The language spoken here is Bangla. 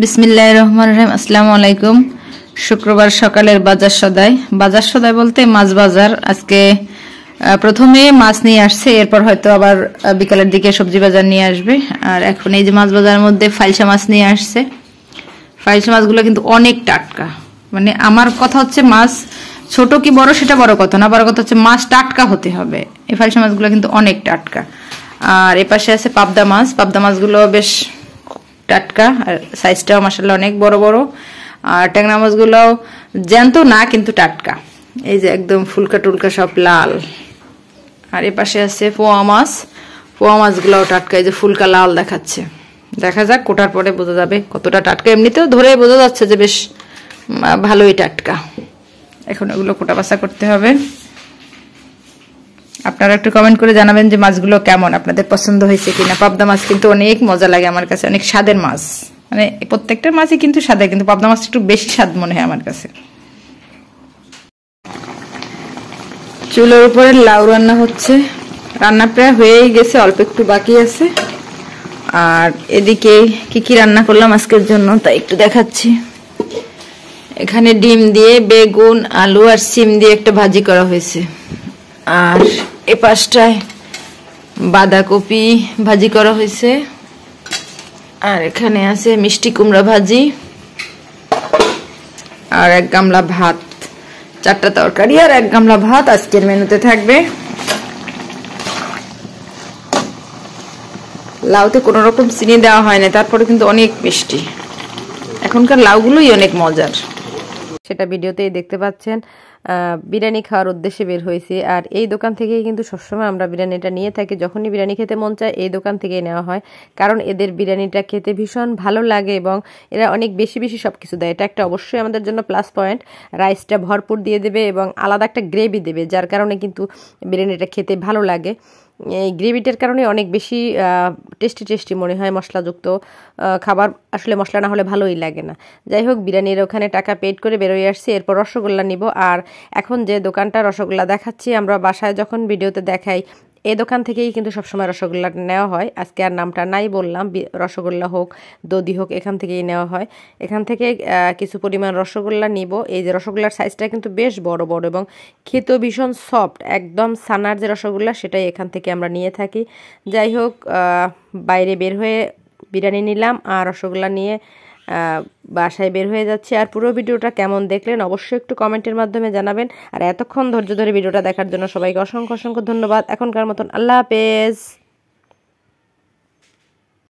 বিসমিল্লাহির রহমানির রহিম। আসসালামু আলাইকুম। শুক্রবার সকালের বাজার সদাই বলতে মাছ বাজার। আজকে প্রথমে মাছ নিয়ে আসছে, এরপর হয়তো আবার বিকালের দিকে সবজি বাজার নিয়ে আসবে। আর এখন এই যে মাছ বাজারের মধ্যে ফাইলসা মাছ নিয়ে আসছে। ফাইলসা মাছগুলো কিন্তু অনেক টাটকা। মানে আমার কথা হচ্ছে মাছ ছোট কি বড় সেটা বড় কথা না, বড় কথা হচ্ছে মাছ টাটকা হতে হবে। এই ফাইলসা মাছগুলো কিন্তু অনেক টাটকা। আর এপাশে আছে পাবদা মাছগুলো বেশ টাটকা, আর সাইজটাও মাশাআল্লাহ অনেক বড় বড়। আর ট্যাংরা মাছগুলোও জ্যান্ত না কিন্তু টাটকা, এই যে একদম ফুলকা টুলকা সব লাল। আর এপাশে আছে পোয়া মাছগুলোও টাটকা, এই যে ফুলকা লাল দেখাচ্ছে। দেখা যাক কোটার পরে বোঝা যাবে কতটা টাটকা। এমনিতেও ধরে বোঝা যাচ্ছে যে বেশ ভালোই টাটকা। এখন এগুলো কোটা বাছা করতে হবে। আপনারা একটু কমেন্ট করে জানাবেন যে মাছগুলো কেমন, আপনাদের পছন্দ হয়েছে কিনা। পাবদা মাছ কিন্তু অনেক মজা লাগে আমার কাছে, অনেক স্বাদের মাছ। মানে প্রত্যেকটা মাছই কিন্তু স্বাদের, কিন্তু পাবদা মাছ একটু বেশি স্বাদ মনে হয় আমার কাছে। চুলোর উপরে লাউ রান্না হচ্ছে, রান্না প্রায় হয়েই গেছে, অল্প একটু বাকি আছে। আর এদিকে কি কি রান্না করলাম আজকের জন্য তাই একটু দেখাচ্ছি। এখানে ডিম দিয়ে বেগুন, আলু আর সিম দিয়ে একটা ভাজি করা হয়েছে। আর এ পাশটায় বাঁধাকপি ভাজি করা হয়েছে। আর এখানে আছে মিষ্টি কুমড়া ভাজি আর এক গামলা ভাত। 4টা তরকারি আর এক গামলা ভাত আজকের মেনুতে থাকবে। লাউতে কোনো রকম চিনি দেওয়া হয় না, তারপরে কিন্তু অনেক মিষ্টি। এখনকার লাউগুলোই অনেক মজার, সেটা ভিডিওতেই দেখতে পাচ্ছেন। বিরিয়ানি খাওয়ার উদ্দেশ্যে বের হয়েছি। আর এই দোকান থেকেই কিন্তু সবসময় আমরা বিরিয়ানিটা নিয়ে থাকি। যখনই বিরিয়ানি খেতে মন চায় এই দোকান থেকেই নেওয়া হয়, কারণ এদের বিরিয়ানিটা খেতে ভীষণ ভালো লাগে এবং এরা অনেক বেশি বেশি সব কিছু দেয়। এটা একটা অবশ্যই আমাদের জন্য প্লাস পয়েন্ট। রাইসটা ভরপুর দিয়ে দেবে এবং আলাদা একটা গ্রেভি দেবে, যার কারণে কিন্তু বিরিয়ানিটা খেতে ভালো লাগে। এই গ্রেভিটার কারণে অনেক বেশি টেস্টি মনে হয়। মশলাযুক্ত খাবার আসলে মশলা না হলে ভালোই লাগে না। যাই হোক, বিরিয়ানির ওখানে টাকা পেড করে বেরোয় আসছি। এরপর রসগোল্লা নিব। আর এখন যে দোকানটা রসগোল্লা দেখাচ্ছি, আমরা বাসায় যখন ভিডিওতে দেখাই এই দোকান থেকেই কিন্তু সবসময় রসগোল্লাটা নেওয়া হয়। আজকে আর নামটা নাই বললাম, রসগোল্লা হোক দধি হোক এখান থেকেই নেওয়া হয়। এখান থেকে কিছু পরিমাণ রসগোল্লা নিব। এই যে রসগোল্লার সাইজটা কিন্তু বেশ বড় বড় এবং খেতেও ভীষণ সফট, একদম ছানার যে রসগোল্লা সেটাই এখান থেকে আমরা নিয়ে থাকি। যাই হোক, বাইরে বের হয়ে বিরিয়ানি নিলাম আর রসগোল্লা নিয়ে বাসায় বের হয়ে যাচ্ছে। আর পুরো ভিডিওটা কেমন দেখলেন অবশ্যই একটু কমেন্টের মাধ্যমে জানাবেন। আর এতক্ষণ ধৈর্য ধরে ভিডিওটা দেখার জন্য সবাইকে অসংখ্য ধন্যবাদ। এখনকার মতন আল্লাহ হাফেজ।